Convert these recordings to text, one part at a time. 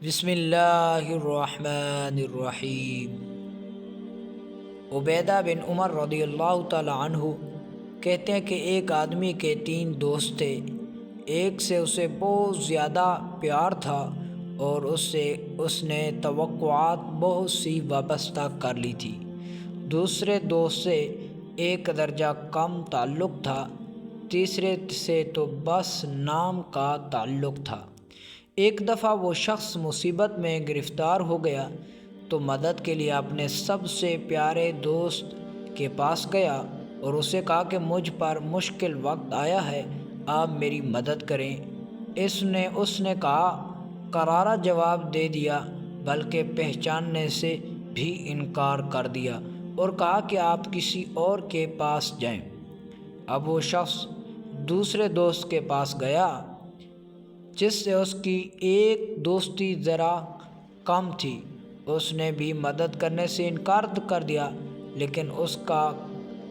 بسم اللہ الرحمن الرحیم۔ عبیدہ بن عمر رضی اللہ تعالی عنہ کہتے ہیں کہ ایک آدمی کے 3 دوست تھے۔ ایک سے اسے بہت زیادہ پیار تھا اور اس نے توقعات بہت سی وابستہ کر لی تھی۔ دوسرے دوست سے ایک درجہ کم تعلق تھا، تیسرے سے تو بس نام کا تعلق تھا۔ ایک دفعہ وہ شخص مصیبت میں گرفتار ہو گیا تو مدد کے لیے اپنے سب سے پیارے دوست کے پاس گیا اور اسے کہا کہ مجھ پر مشکل وقت آیا ہے، آپ میری مدد کریں۔ اس نے کرارا جواب دے دیا، بلکہ پہچاننے سے بھی انکار کر دیا اور کہا کہ آپ کسی اور کے پاس جائیں۔ اب وہ شخص دوسرے دوست کے پاس گیا جس سے اس کی ایک دوستی ذرا کم تھی۔ اس نے بھی مدد کرنے سے انکار کر دیا، لیکن اس کا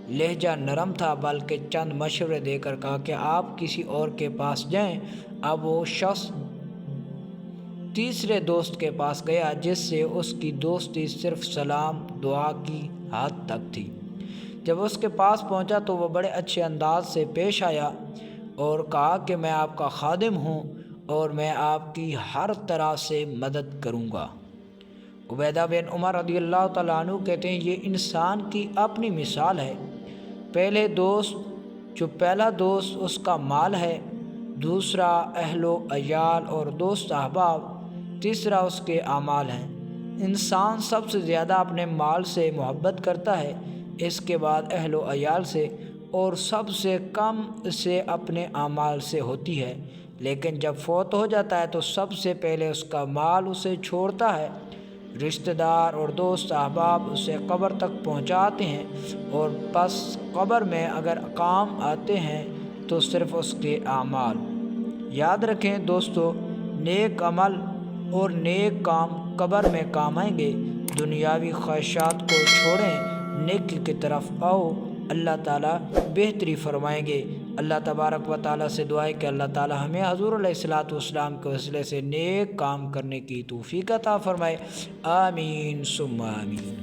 لہجہ نرم تھا، بلکہ چند مشورے دے کر کہا کہ آپ کسی اور کے پاس جائیں۔ اب وہ شخص تیسرے دوست کے پاس گیا جس سے اس کی دوستی صرف سلام دعا کی حد تک تھی۔ جب اس کے پاس پہنچا تو وہ بڑے اچھے انداز سے پیش آیا اور کہا کہ میں آپ کا خادم ہوں اور میں آپ کی ہر طرح سے مدد کروں گا۔ عبیدہ بن عمر رضی اللہ تعالیٰ عنہ کہتے ہیں یہ انسان کی اپنی مثال ہے۔ پہلا دوست اس کا مال ہے، دوسرا اہل و عیال اور دوست احباب، تیسرا اس کے اعمال ہیں۔ انسان سب سے زیادہ اپنے مال سے محبت کرتا ہے، اس کے بعد اہل و عیال سے، اور سب سے کم سے اپنے اعمال سے ہوتی ہے۔ لیکن جب فوت ہو جاتا ہے تو سب سے پہلے اس کا مال اسے چھوڑتا ہے۔ رشتہ دار اور دوست احباب اسے قبر تک پہنچاتے ہیں، اور بس قبر میں اگر کام آتے ہیں تو صرف اس کے اعمال۔ یاد رکھیں دوستو، نیک عمل اور نیک کام قبر میں کام آئیں گے۔ دنیاوی خواہشات کو چھوڑیں، نیکی کی طرف آؤ، اللہ تعالیٰ بہتری فرمائیں گے۔ اللہ تبارک و تعالیٰ سے دعا ہے کہ اللہ تعالیٰ ہمیں حضور علیہ الصلوۃ والسلام کے وسیلے سے نیک کام کرنے کی توفیق عطا فرمائے۔ آمین ثم آمین۔